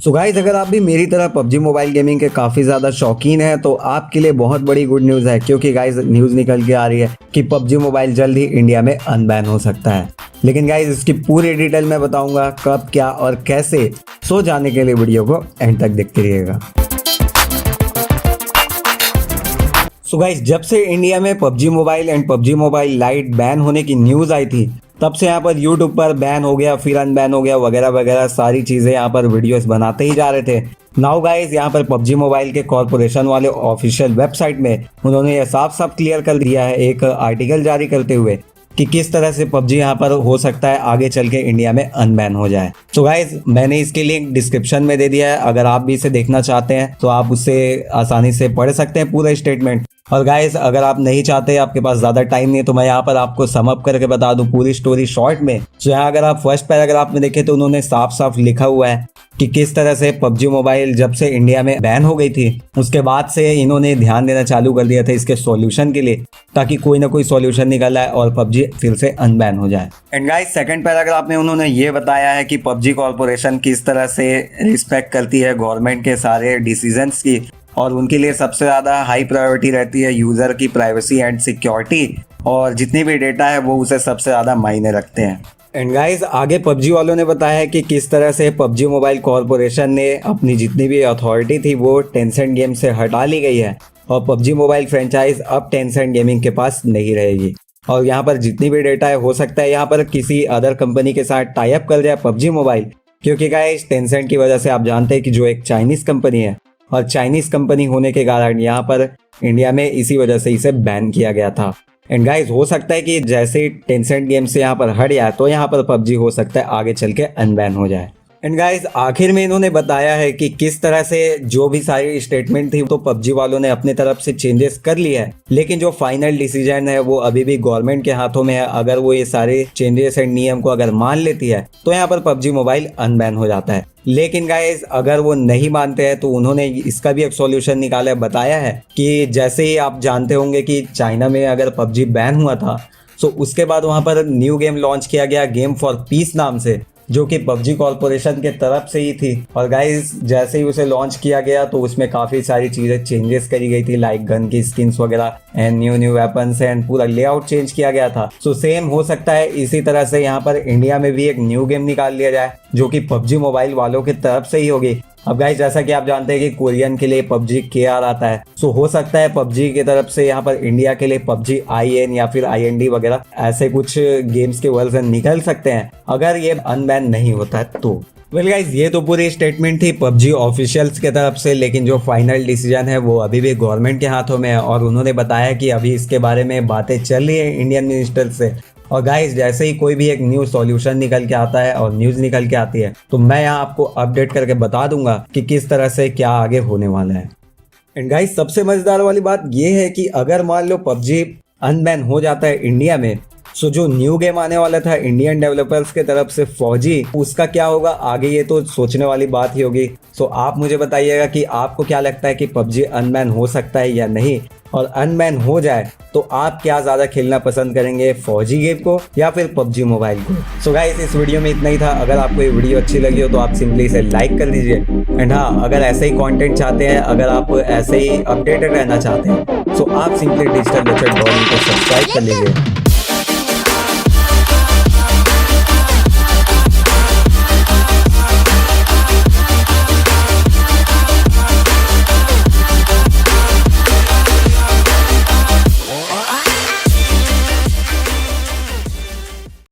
So guys, अगर आप भी मेरी तरह पबजी मोबाइल गेमिंग के काफ़ी ज़्यादा शौकीन हैं तो आपके लिए बहुत बड़ी गुड न्यूज़ है, क्योंकि गाइस न्यूज़ निकल के आ रही है कि पबजी मोबाइल जल्द ही इंडिया में अनबैन हो सकता है। लेकिन गाइस इसकी पूरी डिटेल मैं बताऊंगा कब, क्या और कैसे। सो जाने के लिए वीडियो को एंड तक देखते रहिएगा। सो गाइस, जब से इंडिया में PUBG mobile and PUBG mobile light ban होने की न्यूज़ आई थी, तब से यहाँ पर यूट्यूब पर बैन हो गया, फिर अनबैन हो गया, वगैरह वगैरह सारी चीज़ें यहाँ पर वीडियोस बनाते ही जा रहे थे। नाउ गाइस, यहाँ पर पबजी मोबाइल के कॉर्पोरेशन वाले ऑफिशियल वेबसाइट में उन्होंने ये साफ साफ क्लियर कर दिया है, एक आर्टिकल जारी करते हुए, कि किस तरह से पबजी यहाँ पर हो सकता है आगे चल के इंडिया में अनबैन हो जाए। तो गाइज मैंने इसके लिंक डिस्क्रिप्शन में दे दिया है, अगर आप भी इसे देखना चाहते हैं तो आप उससे आसानी से पढ़ सकते हैं पूरा स्टेटमेंट। और गाइज अगर आप नहीं चाहते, आपके पास ज़्यादा टाइम नहीं है, तो मैं यहाँ पर आपको सम अप करके बता दूं पूरी स्टोरी शॉर्ट में। तो यहाँ अगर आप फर्स्ट पैराग्राफ में देखें तो उन्होंने साफ साफ लिखा हुआ है कि किस तरह से पबजी मोबाइल जब से इंडिया में बैन हो गई थी, उसके बाद से इन्होंने ध्यान देना चालू कर दिया था इसके सॉल्यूशन के लिए, ताकि कोई ना कोई सॉल्यूशन निकल आए और पबजी फिर से अनबैन हो जाए। एंड गाइस सेकंड पैराग्राफ में उन्होंने ये बताया है कि पबजी कॉर्पोरेशन किस तरह से रिस्पेक्ट करती है गवर्नमेंट के सारे डिसीजंस की, और उनके लिए सबसे ज़्यादा हाई प्रायोरिटी रहती है यूज़र की प्राइवेसी एंड सिक्योरिटी, और जितनी भी डेटा है वो उसे सबसे ज़्यादा मायने रखते हैं। एंड गाइस आगे पबजी वालों ने बताया है कि किस तरह से पबजी मोबाइल कॉर्पोरेशन ने अपनी जितनी भी अथॉरिटी थी वो टेंसेंट गेम से हटा ली गई है, और पबजी मोबाइल फ्रेंचाइज अब टेंसेंट गेमिंग के पास नहीं रहेगी। और यहाँ पर जितनी भी डेटा है, हो सकता है यहाँ पर किसी अदर कंपनी के साथ टाई अप कर जाए पबजी मोबाइल, क्योंकि गाइस टेंसेंट की वजह से आप जानते हैं कि जो एक चाइनीज़ कंपनी है, और चाइनीज़ कंपनी होने के कारण यहाँ पर इंडिया में इसी वजह से इसे बैन किया गया था। एंड गाइस हो सकता है कि जैसे ही टेंसेंट गेम से यहाँ पर हट जाए तो यहाँ पर पबजी हो सकता है आगे चल के अनबैन हो जाए। एंड गाइस आखिर में इन्होंने बताया है कि किस तरह से जो भी सारी स्टेटमेंट थी तो पबजी वालों ने अपने तरफ से चेंजेस कर लिए है, लेकिन जो फाइनल डिसीजन है वो अभी भी गवर्नमेंट के हाथों में है। अगर वो ये सारे चेंजेस एंड नियम को अगर मान लेती है तो यहाँ पर पबजी मोबाइल अनबैन हो जाता है। लेकिन गाइस अगर वो नहीं मानते हैं तो उन्होंने इसका भी एक सॉल्यूशन निकाला, बताया है कि जैसे ही आप जानते होंगे कि चाइना में अगर पबजी बैन हुआ था तो उसके बाद वहाँ पर न्यू गेम लॉन्च किया गया, गेम फॉर पीस नाम से, जो कि पबजी कॉर्पोरेशन के तरफ से ही थी। और गाइस जैसे ही उसे लॉन्च किया गया तो उसमें काफ़ी सारी चीज़ें चेंजेस करी गई थी, लाइक गन की स्किन्स वगैरह एंड न्यू वेपन्स एंड पूरा लेआउट चेंज किया गया था। सो सेम हो सकता है इसी तरह से यहाँ पर इंडिया में भी एक न्यू गेम निकाल लिया जाए जो कि पबजी मोबाइल वालों की तरफ से ही होगी। अब गाइस जैसा कि आप जानते हैं कि कोरियन के लिए पबजी KR आता है, सो हो सकता है पबजी की तरफ से यहाँ पर इंडिया के लिए पबजी IN या फिर IND वगैरह ऐसे कुछ गेम्स के वर्जन निकल सकते हैं अगर ये अनबैन नहीं होता है तो। वेल गाइस ये तो पूरी स्टेटमेंट थी पबजी ऑफिशियल्स के तरफ से, लेकिन जो फाइनल डिसीजन है वो अभी भी गवर्नमेंट के हाथों में है, और उन्होंने बताया कि अभी इसके बारे में बातें चल रही है इंडियन मिनिस्टर से। और गाइस जैसे ही कोई भी एक न्यू सॉल्यूशन निकल के आता है और न्यूज़ निकल के आती है तो मैं यहाँ आपको अपडेट करके बता दूंगा कि किस तरह से क्या आगे होने वाला है। एंड गाइस सबसे मज़ेदार वाली बात ये है कि अगर मान लो पबजी अनबैन हो जाता है इंडिया में, सो जो न्यू गेम आने वाला था इंडियन डेवलपर्स के तरफ से फौजी, उसका क्या होगा आगे, ये तो सोचने वाली बात ही होगी। सो आप मुझे बताइएगा कि आपको क्या लगता है कि पबजी अनबैन हो सकता है या नहीं, और अनबैन हो जाए तो आप क्या ज़्यादा खेलना पसंद करेंगे, फौजी गेम को या फिर पबजी मोबाइल को। सो गाइस इस वीडियो में इतना ही था। अगर आपको ये वीडियो अच्छी लगी हो तो आप सिंपली इसे लाइक कर दीजिए। एंड हाँ, अगर ऐसे ही कंटेंट चाहते हैं, अगर आप ऐसे ही अपडेटेड रहना चाहते हैं, तो आप सिंपली डिजिटल लेक्चर को सब्सक्राइब कर लीजिए।